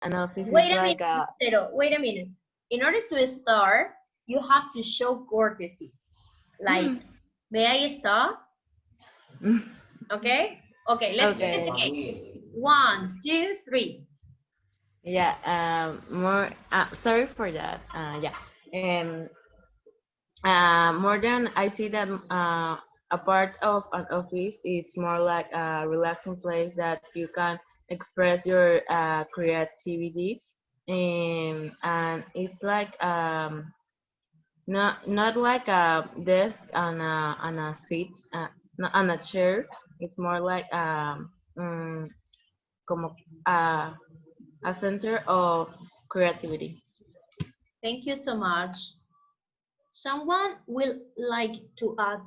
an office is Wait a like minute, a. Lucero, wait a minute. In order to start, you have to show courtesy. Like, may I start? Okay? Okay, let's Okay. begin. 1, 2, 3. Yeah. More. Sorry for that. Yeah. More than I see that a part of an office, it's more like a relaxing place that you can express your creativity, and it's like not like a desk and a seat, on a chair. It's more like como a center of creativity. Thank you so much. Someone will like to add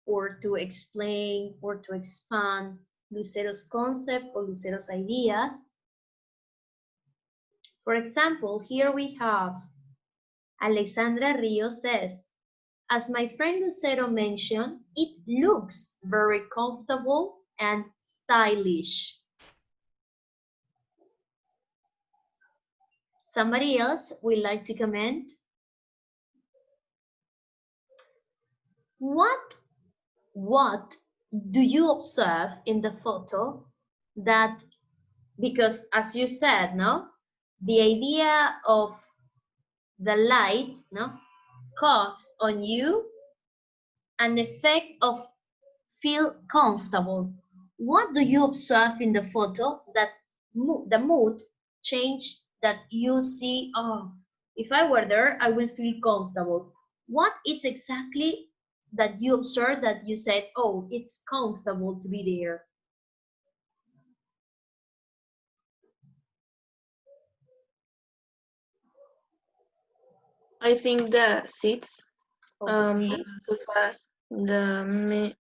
or to explain or to expand Lucero's concept or Lucero's ideas. For example, here we have Alexandra Rios says, as my friend Lucero mentioned, it looks very comfortable and stylish. Somebody else would like to comment? What do you observe in the photo that, because as you said, no, the idea of the light, no, cause on you an effect of feel comfortable. What do you observe in the photo that the mood change that you see, oh, if I were there, I will feel comfortable. What is exactly that you observe that you said, oh, it's comfortable to be there? I think the seats, Okay. the sofas, the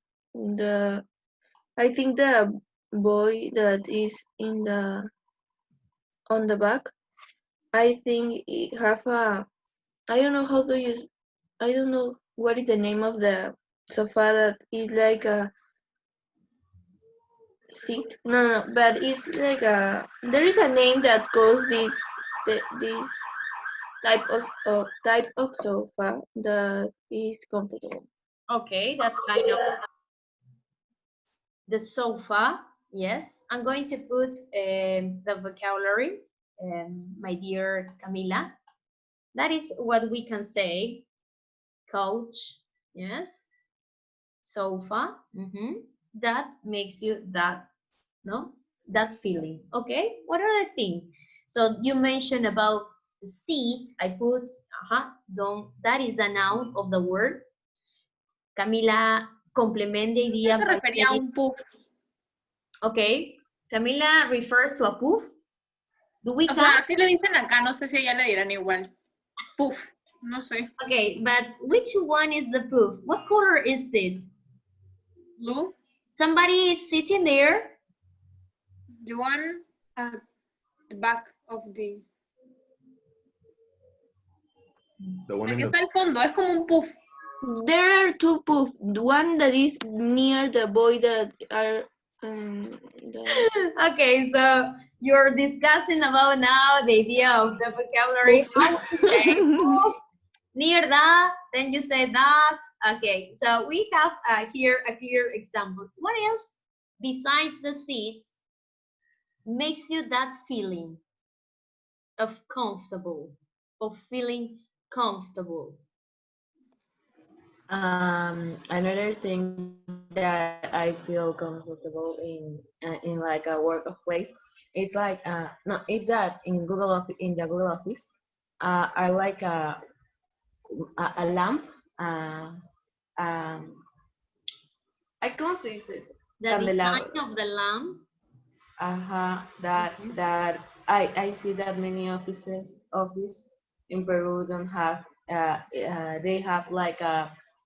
I think the boy that is in the on the back, I think it have a, I don't know how to use, I don't know what is the name of the sofa that is like a seat. No, but it's like a, there is a name that calls this type of sofa that is comfortable. Okay, that's kind of the sofa. Yes, I'm going to put the vocabulary, my dear Camila. That is what we can say. Couch, yes. Sofa, that makes you that, no? That feeling, okay? What other thing? So you mentioned about the seat. I put, don't, that is the noun of the word. Camila, complement the idea. Se refería a un puff. Okay. Camila refers to a puff. Do we O have? sea, así le dicen acá, no sé si allá le dirán igual. Puff, no sé. Okay, but which one is the puff? What color is it? Blue. Somebody is sitting there. The one at the back of the... El que está al fondo, es como un puff. There are two puffs. One that is near the boy that are. Okay, so you're discussing about now the idea of the vocabulary. How to say puff, near that, then you say that. Okay, so we have here a clear example. What else besides the seats makes you that feeling of comfortable, of feeling comfortable? Another thing that I feel comfortable in like a workplace, it's like no, it's that in in the Google Office, are like a lamp, um, I can't say this. The design of the lamp. That I see that many office in Peru don't have they have like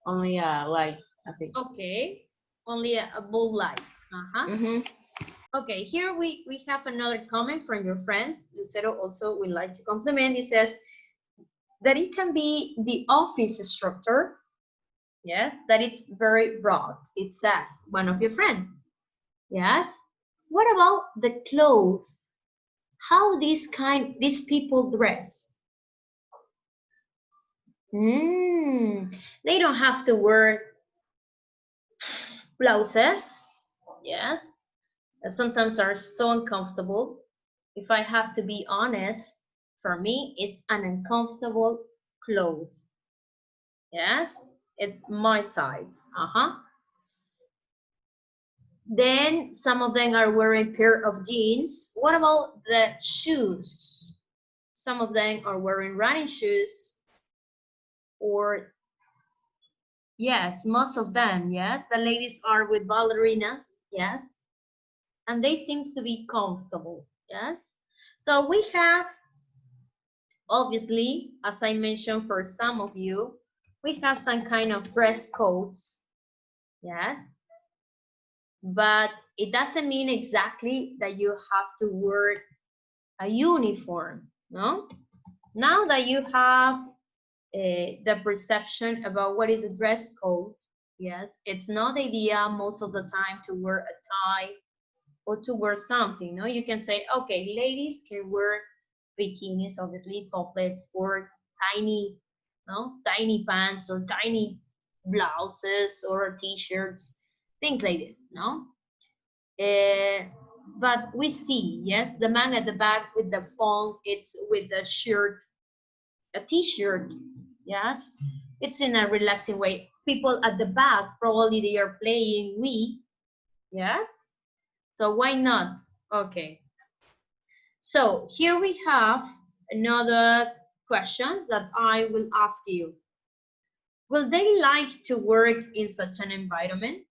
only a light, I think. Okay, only a bulb light. Okay, here we have another comment from your friends. Lucero also would like to compliment. It says that it can be the office structure. Yes, that it's very broad. It says one of your friends. Yes. What about the clothes? how these people dress. They don't have to wear blouses, yes, that sometimes are so uncomfortable. If I have to be honest, for me, it's an uncomfortable clothes. Yes, it's my size. Then some of them are wearing pair of jeans. What about the shoes? Some of them are wearing running shoes, or yes, most of them, yes. The ladies are with ballerinas, yes. And they seems to be comfortable, yes. So we have, obviously, as I mentioned for some of you, we have some kind of dress codes, yes. But it doesn't mean exactly that you have to wear a uniform, no? Now that you have the perception about what is a dress code, yes, it's not the idea most of the time to wear a tie or to wear something, no? You can say, okay, ladies can wear bikinis, obviously, toplets, or tiny, no? Tiny pants or tiny blouses or t-shirts, things like this, no? But we see, yes, the man at the back with the phone, it's with the shirt, a t-shirt, yes, it's in a relaxing way. People at the back, probably they are playing Wii, yes, so why not? Okay, so here we have another questions that I will ask you. Will they like to work in such an environment?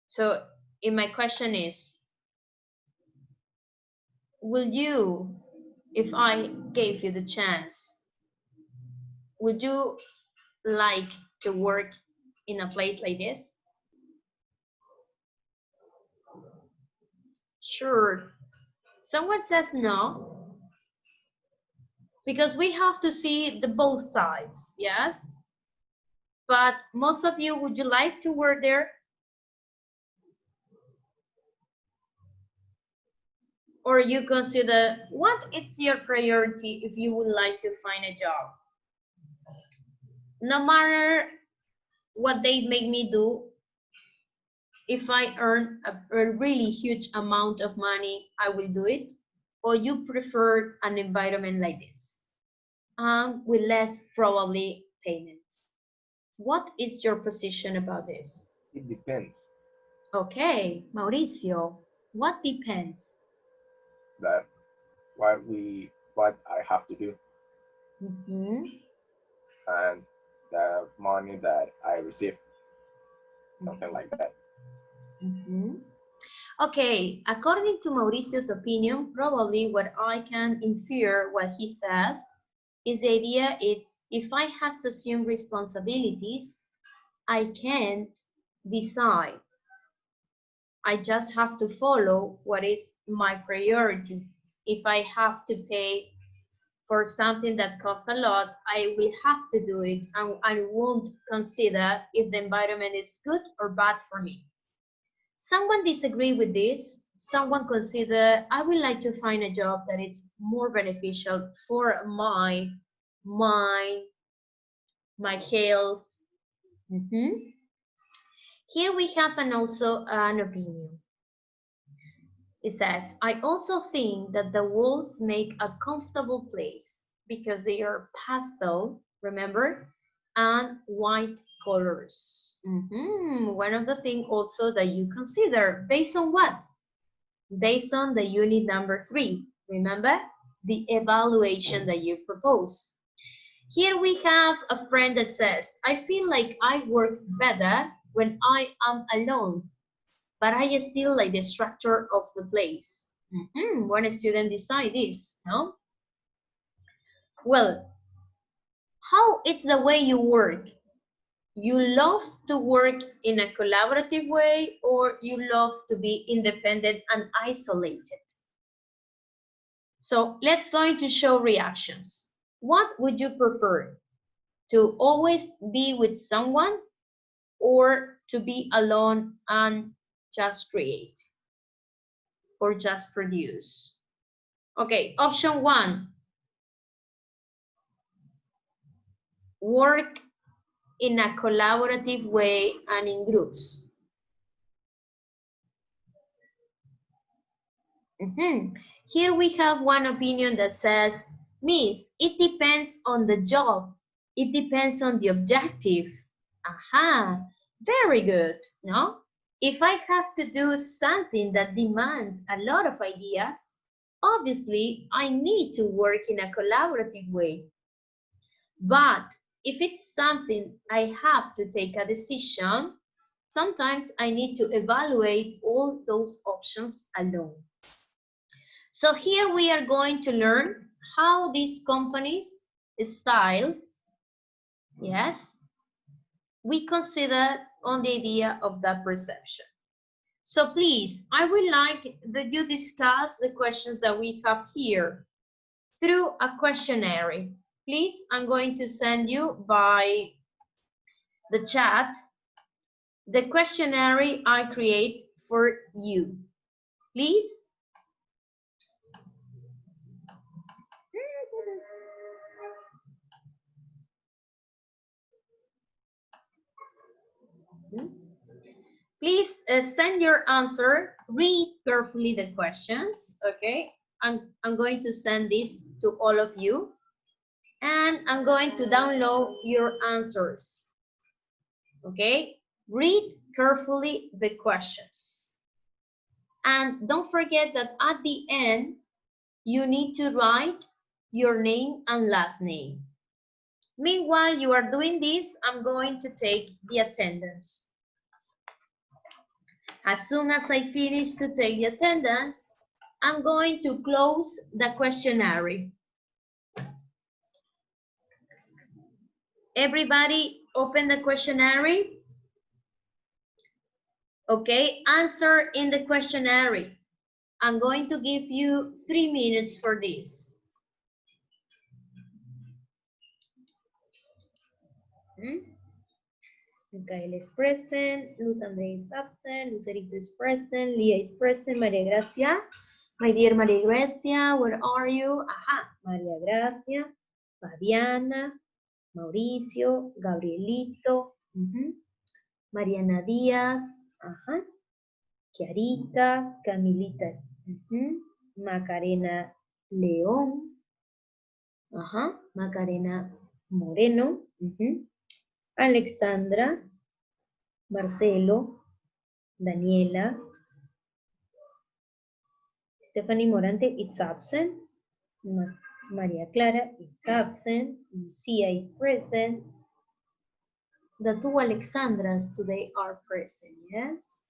So my question is, will you, if I gave you the chance, would you like to work in a place like this? Sure. Someone says no, because we have to see the both sides, yes? But most of you, would you like to work there? Or you consider, what is your priority if you would like to find a job? No matter what they make me do, if I earn a really huge amount of money, I will do it? Or you prefer an environment like this, with less probably payment? What is your position about this? It depends. Okay, Mauricio, what depends? That what I have to do and the money that I receive, something like that. Okay, according to Mauricio's opinion, probably what I can infer what he says is the idea it's, if I have to assume responsibilities, I can't decide. I just have to follow what is my priority. If I have to pay for something that costs a lot, I will have to do it, and I won't consider if the environment is good or bad for me. Someone disagree with this? Someone consider, I would like to find a job that is more beneficial for my mind, my health. Here we have also an opinion. It says, I also think that the walls make a comfortable place because they are pastel, remember, and white colors. One of the things also that you consider, based on what? Based on the unit number 3, remember? The evaluation that you propose. Here we have a friend that says, I feel like I work better when I am alone, but I still like the structure of the place. When a student decide this, no? Well, how it's the way you work? You love to work in a collaborative way, or you love to be independent and isolated? So let's going to show reactions. What would you prefer? To always be with someone, or to be alone and just create? or just produce? Okay, option 1. Work in a collaborative way and in groups. Here we have one opinion that says, Miss, it depends on the job. It depends on the objective. Aha, very good, no? If I have to do something that demands a lot of ideas, obviously I need to work in a collaborative way. But if it's something I have to take a decision, sometimes I need to evaluate all those options alone. So here we are going to learn how these companies' styles, yes, we consider on the idea of that perception. So please, I would like that you discuss the questions that we have here through a questionnaire. Please, I'm going to send you by the chat the questionnaire I create for you. Please. Please send your answer, read carefully the questions, okay? I'm going to send this to all of you, and I'm going to download your answers, okay? Read carefully the questions. And don't forget that at the end, you need to write your name and last name. Meanwhile, you are doing this, I'm going to take the attendance. As soon as I finish to take the attendance, I'm going to close the questionnaire. Everybody open the questionnaire. Okay, answer in the questionnaire. I'm going to give you 3 minutes for this. Micaela is present, Luz Andrea is absent, Lucerito is present, Leah is present, Maria Gracia. My dear Maria Gracia, where are you? Aha, Maria Gracia, Fabiana, Mauricio, Gabrielito, Mariana Díaz, ajá, Chiarita, Camilita, Macarena León, ajá, Macarena Moreno, Alexandra, Marcelo, Daniela, Stephanie Morante is absent, Maria Clara is absent, Lucia is present. The 2 Alexandras today are present, yes?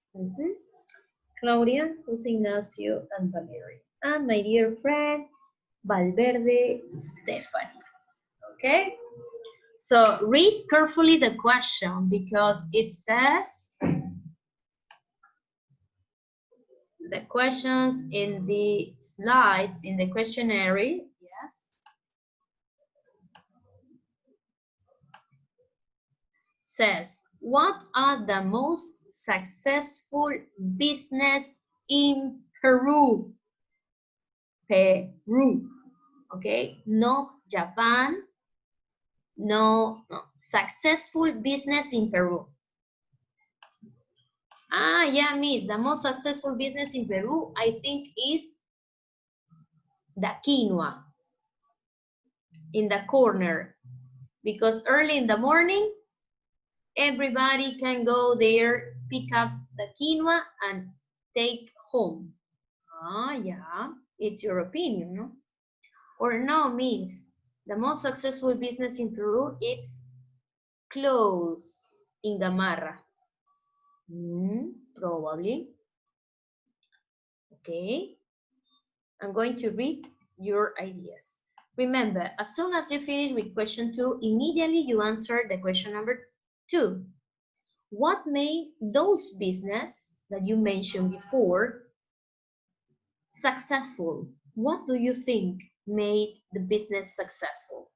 Claudia, Jose Ignacio, and Valeria. And my dear friend, Valverde Stephanie, okay? So read carefully the question because it says the questions in the slides in the questionnaire, yes. Says, what are the most successful business in Peru? Peru, okay? No Japan. No, successful business in Peru. Ah, yeah, Miss, the most successful business in Peru, I think, is the quinoa in the corner. Because early in the morning, everybody can go there, pick up the quinoa and take home. Ah, yeah, it's your opinion, no? Or no, Miss, the most successful business in Peru is clothes in Gamarra. Probably. Okay. I'm going to read your ideas. Remember, as soon as you finish with question 2, immediately you answer the question number 2. What made those business that you mentioned before successful? What do you think made the business successful?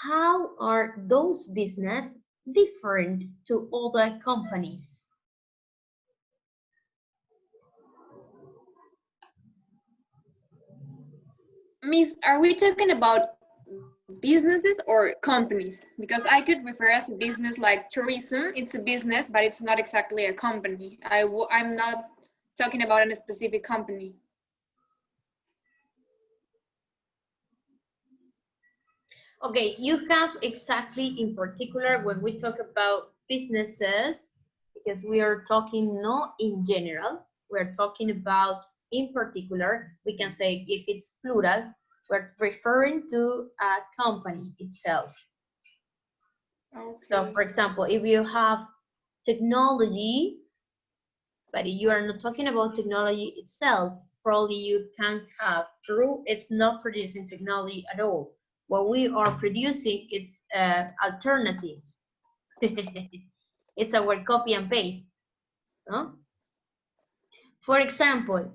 How are those business different to other companies? Miss, are we talking about businesses or companies? Because I could refer as a business like tourism. It's a business, but it's not exactly a company. I'm not talking about a specific company. Okay, you have exactly in particular when we talk about businesses, because we are talking not in general, we're talking about in particular, we can say if it's plural, we're referring to a company itself. Okay. So for example, if you have technology, but you are not talking about technology itself, probably you can have Peru, it's not producing technology at all. What we are producing, it's alternatives. It's our copy and paste. No? For example,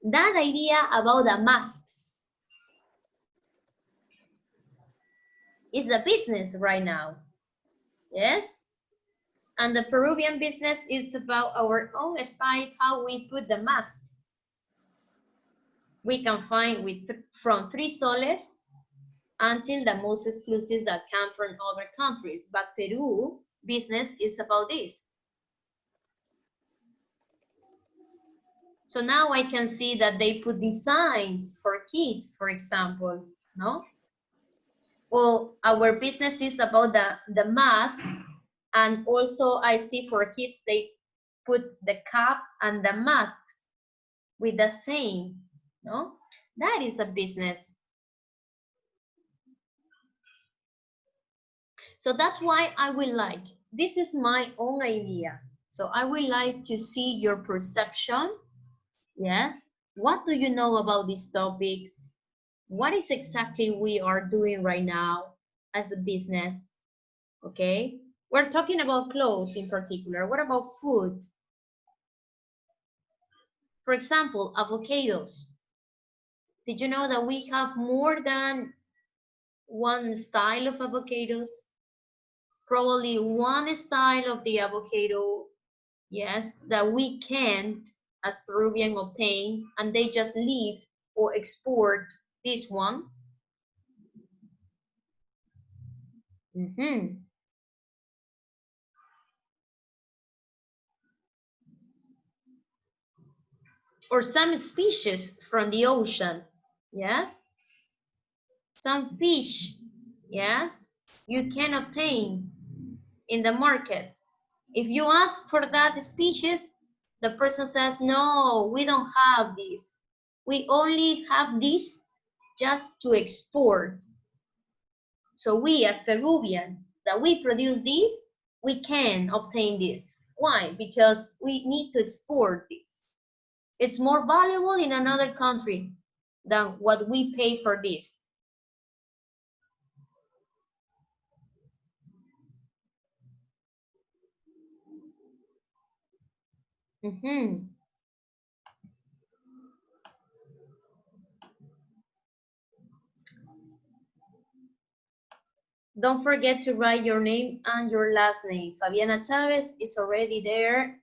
that idea about the masks is a business right now. Yes? And the Peruvian business is about our own style, how we put the masks. We can find from 3 soles until the most exclusive that come from other countries. But Peru business is about this. So now I can see that they put designs for kids, for example, no? Well, our business is about the masks, and also I see for kids, they put the cap and the masks with the same, no? That is a business. So that's why I would like, this is my own idea. So I would like to see your perception. Yes. What do you know about these topics? What is exactly we are doing right now as a business? Okay. We're talking about clothes in particular. What about food? For example, avocados. Did you know that we have more than one style of avocados? Probably one style of the avocado, yes, that we can't as Peruvian obtain, and they just leave or export this one. Or some species from the ocean, yes? Some fish, yes, you can obtain in the market. If you ask for that species, the person says, no, we don't have this. We only have this just to export. So we as Peruvian, that we produce this, we can obtain this. Why? Because we need to export this. It's more valuable in another country than what we pay for this. Don't forget to write your name and your last name. Fabiana Chavez is already there.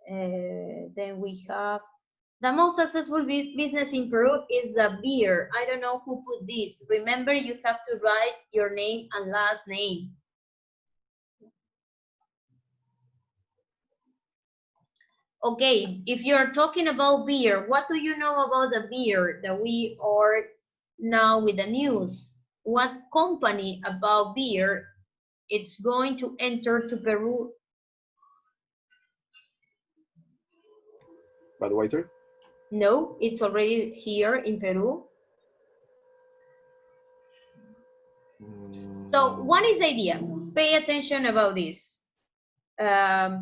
Then we have, the most successful business in Peru is the beer. I don't know who put this. Remember, you have to write your name and last name. Okay, if you're talking about beer, what do you know about the beer that we are now with the news? What company about beer it's going to enter to Peru? Budweiser? No, it's already here in Peru. So what is the idea? Pay attention about this. That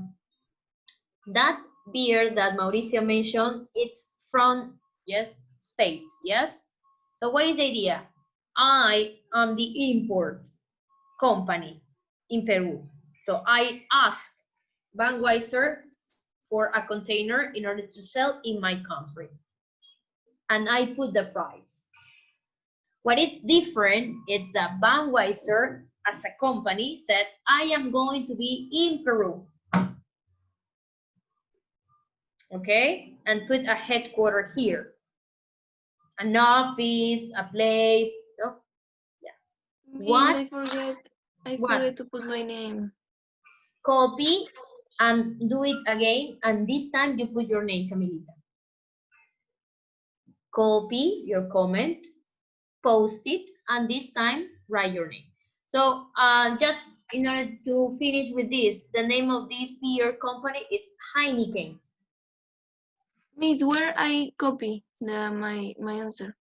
beer that Mauricio mentioned, it's from, yes, States, yes? So what is the idea? I am the import company in Peru. So I ask Budweiser for a container in order to sell in my country. And I put the price. What is different is that Budweiser as a company said, I am going to be in Peru. Okay, and put a headquarter here. An office, a place, no? Miss, What? I What? forget to put my name. Copy and do it again, and this time you put your name, Camilita. Copy your comment, post it, and this time write your name. So just in order to finish with this, the name of this beer company, it's Heineken. Miss, where I copy my answer?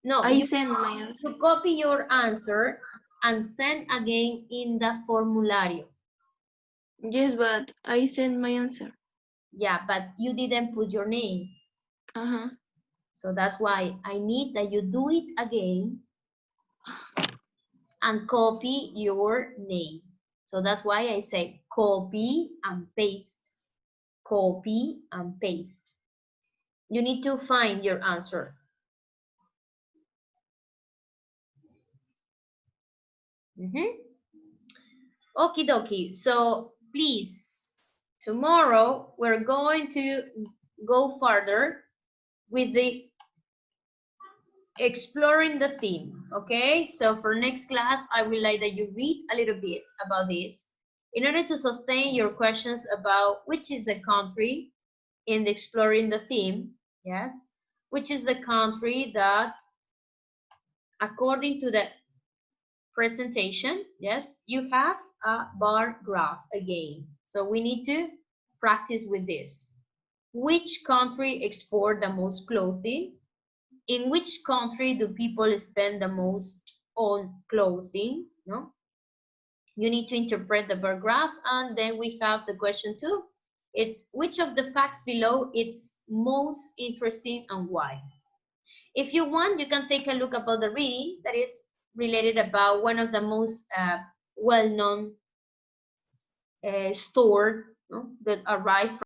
No, I you send my answer. copy your answer and send again in the formulario. Yes, but I send my answer. Yeah, but you didn't put your name. Uh-huh. So that's why I need that you do it again and copy your name. So that's why I say copy and paste. Copy and paste. You need to find your answer. Okie dokie. So please, tomorrow we're going to go further with the exploring the theme. Okay, so for next class, I would like that you read a little bit about this in order to sustain your questions about which is the country in the exploring the theme. Yes, which is the country that, according to the presentation, yes, you have a bar graph again. So we need to practice with this. Which country export the most clothing? In which country do people spend the most on clothing? No? You need to interpret the bar graph, and then we have the question 2. It's which of the facts below is most interesting and why? If you want, you can take a look about the reading that is related about one of the most well-known store, no, that arrived